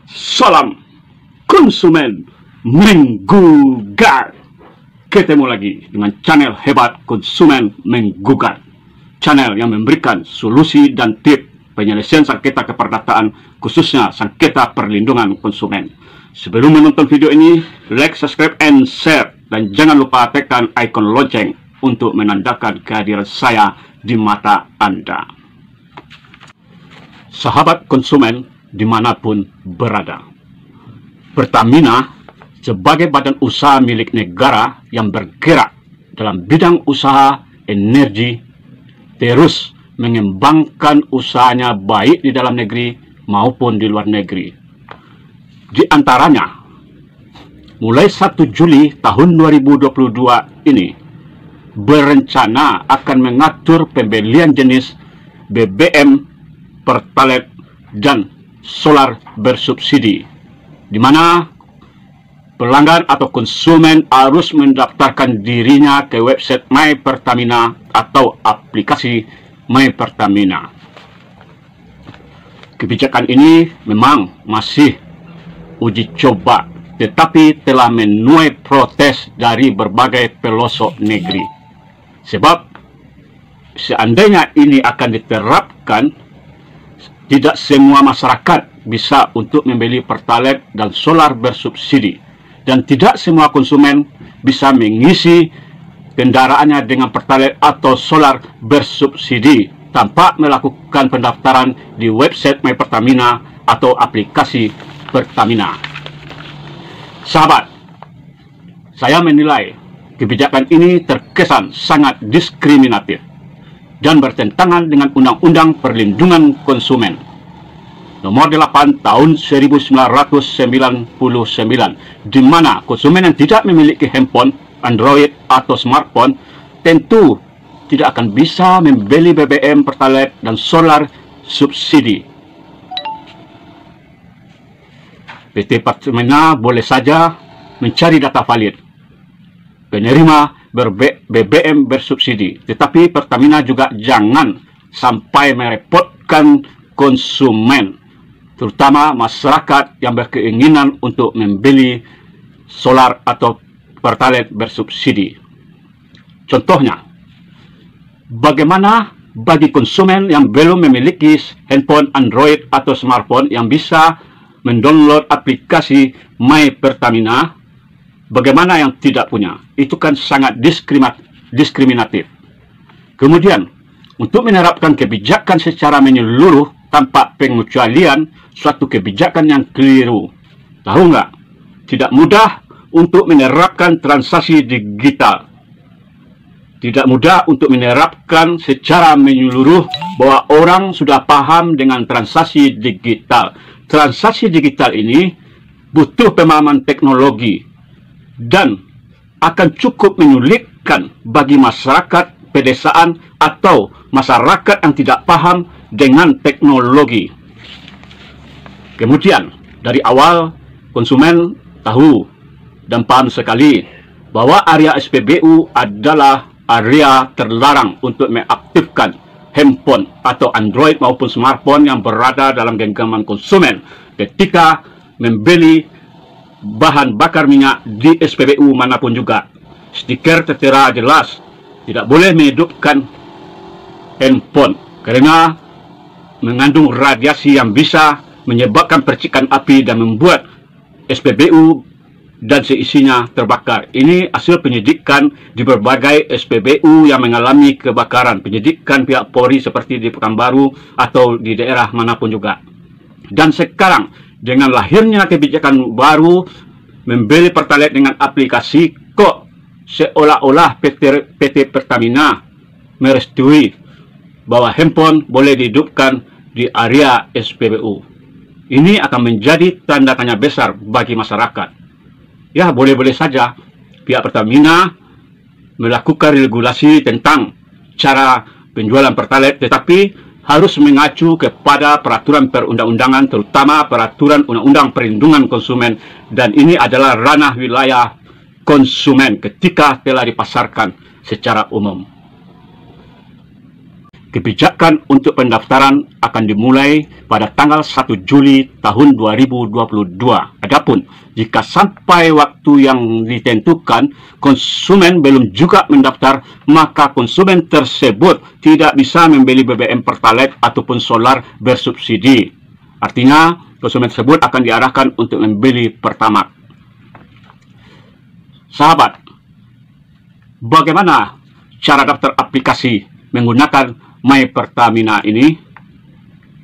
Salam konsumen menggugat. Ketemu lagi dengan channel hebat konsumen menggugat. Channel yang memberikan solusi dan tip penyelesaian sengketa keperdataan, khususnya sengketa perlindungan konsumen. Sebelum menonton video ini, like, subscribe, and share. Dan jangan lupa tekan ikon lonceng untuk menandakan kehadiran saya di mata Anda. Sahabat konsumen dimanapun berada, Pertamina sebagai badan usaha milik negara yang bergerak dalam bidang usaha energi terus mengembangkan usahanya baik di dalam negeri maupun di luar negeri. Di antaranya, mulai 1 Juli tahun 2022 ini berencana akan mengatur pembelian jenis BBM, Pertalite, dan solar bersubsidi, di mana pelanggan atau konsumen harus mendaftarkan dirinya ke website My Pertamina atau aplikasi My Pertamina. Kebijakan ini memang masih uji coba, tetapi telah menuai protes dari berbagai pelosok negeri. Sebab seandainya ini akan diterapkan, tidak semua masyarakat bisa untuk membeli Pertalite dan solar bersubsidi, dan tidak semua konsumen bisa mengisi kendaraannya dengan Pertalite atau solar bersubsidi tanpa melakukan pendaftaran di website My Pertamina atau aplikasi Pertamina. Sahabat, saya menilai kebijakan ini terkesan sangat diskriminatif dan bertentangan dengan Undang-Undang Perlindungan Konsumen Nomor 8 Tahun 1999, di mana konsumen yang tidak memiliki handphone Android atau smartphone tentu tidak akan bisa membeli BBM, Pertalite, dan solar subsidi. PT Pertamina boleh saja mencari data valid penerima BBM bersubsidi, tetapi Pertamina juga jangan sampai merepotkan konsumen, terutama masyarakat yang berkeinginan untuk membeli solar atau Pertalite bersubsidi. Contohnya, bagaimana bagi konsumen yang belum memiliki handphone Android atau smartphone yang bisa mendownload aplikasi My Pertamina? Bagaimana yang tidak punya? Itu kan sangat diskriminatif. Kemudian, untuk menerapkan kebijakan secara menyeluruh tanpa pengecualian, suatu kebijakan yang keliru. Tahu nggak? Tidak mudah untuk menerapkan transaksi digital. Tidak mudah untuk menerapkan secara menyeluruh bahwa orang sudah paham dengan transaksi digital. Transaksi digital ini butuh pemahaman teknologi dan akan cukup menyulitkan bagi masyarakat pedesaan atau masyarakat yang tidak paham dengan teknologi. Kemudian, dari awal konsumen tahu dan paham sekali bahwa area SPBU adalah area terlarang untuk mengaktifkan handphone atau Android maupun smartphone yang berada dalam genggaman konsumen ketika membeli bahan bakar minyak di SPBU manapun juga. Stiker tertera jelas tidak boleh menghidupkan handphone karena mengandung radiasi yang bisa menyebabkan percikan api dan membuat SPBU dan seisinya terbakar. Ini hasil penyidikan di berbagai SPBU yang mengalami kebakaran, penyidikan pihak Polri seperti di Pekanbaru atau di daerah manapun juga. Dan sekarang dengan lahirnya kebijakan baru membeli Pertalite dengan aplikasi, kok seolah-olah PT Pertamina merestui bahwa handphone boleh dihidupkan di area SPBU. Ini akan menjadi tanda tanya besar bagi masyarakat. Ya, boleh-boleh saja pihak Pertamina melakukan regulasi tentang cara penjualan Pertalite, tetapi harus mengacu kepada peraturan perundang-undangan, terutama peraturan Undang-Undang Perlindungan Konsumen, dan ini adalah ranah wilayah konsumen ketika telah dipasarkan secara umum. Kebijakan untuk pendaftaran akan dimulai pada tanggal 1 Juli tahun 2022. Adapun jika sampai waktu yang ditentukan konsumen belum juga mendaftar, maka konsumen tersebut tidak bisa membeli BBM Pertalite ataupun solar bersubsidi. Artinya konsumen tersebut akan diarahkan untuk membeli Pertamax. Sahabat, bagaimana cara daftar aplikasi menggunakan My Pertamina ini?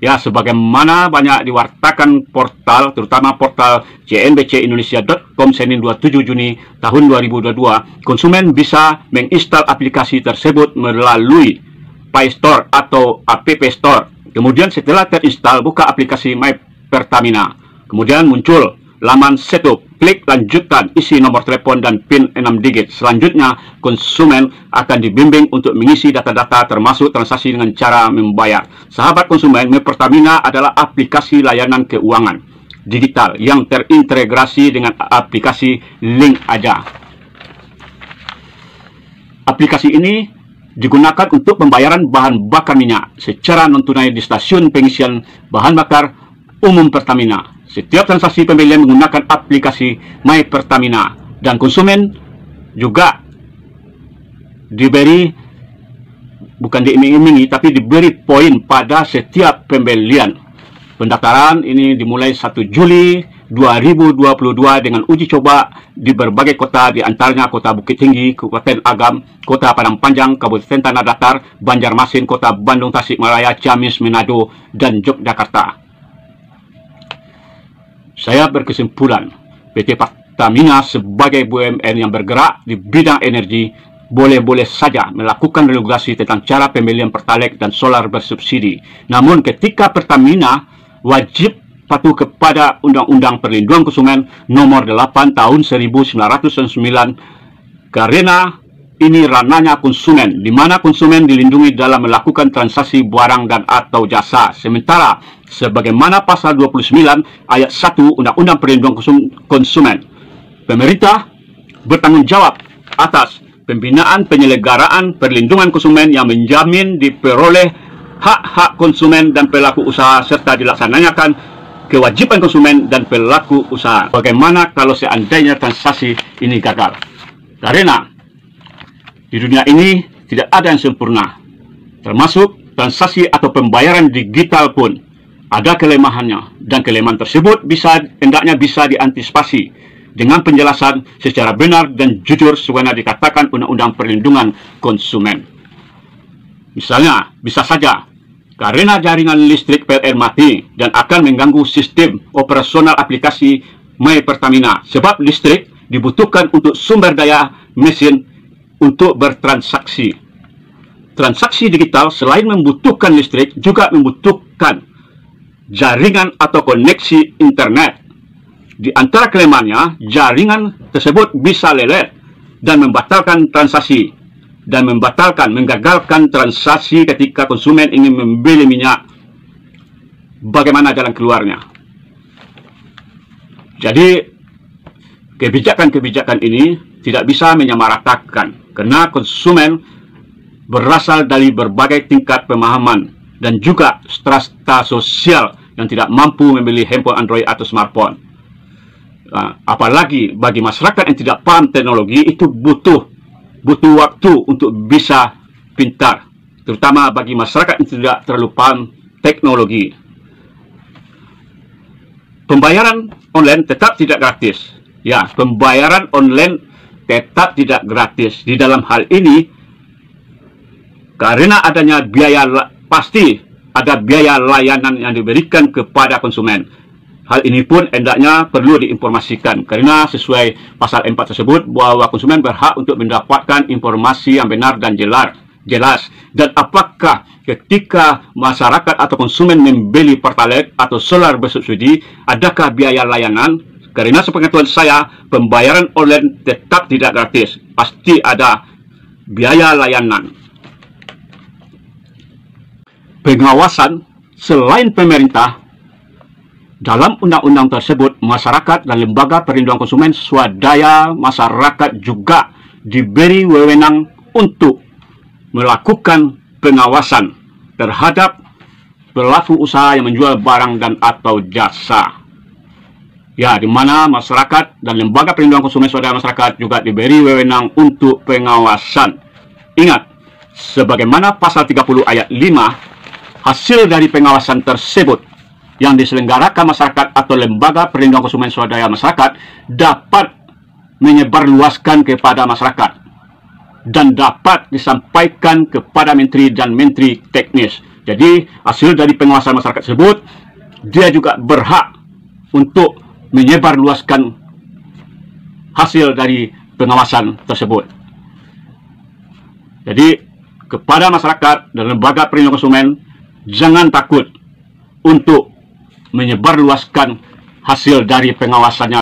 Ya, sebagaimana banyak diwartakan portal, terutama portal cnbcindonesia.com Senin 27 Juni tahun 2022, konsumen bisa menginstal aplikasi tersebut melalui Play Store atau App Store. Kemudian setelah terinstall, buka aplikasi My Pertamina. Kemudian muncul laman setup, klik lanjutkan, isi nomor telepon dan PIN 6 digit. Selanjutnya, konsumen akan dibimbing untuk mengisi data-data termasuk transaksi dengan cara membayar. Sahabat konsumen, My Pertamina adalah aplikasi layanan keuangan digital yang terintegrasi dengan aplikasi Link Aja. Aplikasi ini digunakan untuk pembayaran bahan bakar minyak secara non-tunai di stasiun pengisian bahan bakar umum Pertamina. Setiap transaksi pembelian menggunakan aplikasi My Pertamina, dan konsumen juga diberi, bukan diiming-imingi, tapi diberi poin pada setiap pembelian. Pendaftaran ini dimulai 1 Juli 2022 dengan uji coba di berbagai kota, di antaranya Kota Bukit Tinggi, Kabupaten Agam, Kota Padang Panjang, Kabupaten Tanah Datar, Banjarmasin, Kota Bandung, Tasikmalaya, Ciamis, Manado, dan Yogyakarta. Saya berkesimpulan, PT Pertamina sebagai BUMN yang bergerak di bidang energi boleh-boleh saja melakukan regulasi tentang cara pembelian Pertalite dan solar bersubsidi. Namun ketika Pertamina wajib patuh kepada Undang-Undang Perlindungan Konsumen Nomor 8 Tahun 1999, karena ini ranahnya konsumen, di mana konsumen dilindungi dalam melakukan transaksi barang dan atau jasa. Sementara sebagaimana pasal 29 ayat 1 Undang-Undang Perlindungan Konsumen, pemerintah bertanggung jawab atas pembinaan penyelenggaraan perlindungan konsumen yang menjamin diperoleh hak-hak konsumen dan pelaku usaha serta dilaksananya kewajiban konsumen dan pelaku usaha. Bagaimana kalau seandainya transaksi ini gagal? Karena di dunia ini tidak ada yang sempurna, termasuk transaksi atau pembayaran digital pun ada kelemahannya, dan kelemahan tersebut hendaknya bisa diantisipasi dengan penjelasan secara benar dan jujur sebagaimana dikatakan Undang-Undang Perlindungan Konsumen. Misalnya, bisa saja karena jaringan listrik PLN mati dan akan mengganggu sistem operasional aplikasi My Pertamina, sebab listrik dibutuhkan untuk sumber daya mesin untuk bertransaksi. Transaksi digital selain membutuhkan listrik juga membutuhkan jaringan atau koneksi internet. Di antara kelemahannya, jaringan tersebut bisa lelet dan membatalkan transaksi dan menggagalkan transaksi ketika konsumen ingin membeli minyak. Bagaimana jalan keluarnya? Jadi kebijakan-kebijakan ini tidak bisa menyamaratakan, karena konsumen berasal dari berbagai tingkat pemahaman dan juga strata sosial yang tidak mampu membeli handphone Android atau smartphone. Apalagi bagi masyarakat yang tidak paham teknologi, itu butuh waktu untuk bisa pintar, terutama bagi masyarakat yang tidak terlalu paham teknologi. Pembayaran online tetap tidak gratis. Ya, pembayaran online tetap tidak gratis. Di dalam hal ini, karena adanya biaya, pasti ada biaya layanan yang diberikan kepada konsumen. Hal ini pun hendaknya perlu diinformasikan, karena sesuai pasal 4 tersebut bahwa konsumen berhak untuk mendapatkan informasi yang benar dan jelas. Dan apakah ketika masyarakat atau konsumen membeli Pertalite atau solar bersubsidi, adakah biaya layanan? Karena sepengetahuan saya, pembayaran online tetap tidak gratis. Pasti ada biaya layanan. Pengawasan selain pemerintah, dalam undang-undang tersebut, masyarakat dan lembaga perlindungan konsumen swadaya masyarakat juga diberi wewenang untuk melakukan pengawasan terhadap pelaku usaha yang menjual barang dan atau jasa. Ya, di mana masyarakat dan lembaga perlindungan konsumen swadaya masyarakat juga diberi wewenang untuk pengawasan. Ingat, sebagaimana pasal 30 ayat 5, hasil dari pengawasan tersebut yang diselenggarakan masyarakat atau lembaga perlindungan konsumen swadaya masyarakat dapat menyebarluaskan kepada masyarakat dan dapat disampaikan kepada menteri dan menteri teknis. Jadi, hasil dari pengawasan masyarakat tersebut, dia juga berhak untuk menyebarluaskan hasil dari pengawasan tersebut. Jadi, kepada masyarakat dan lembaga perlindungan konsumen, jangan takut untuk menyebarluaskan hasil dari pengawasannya.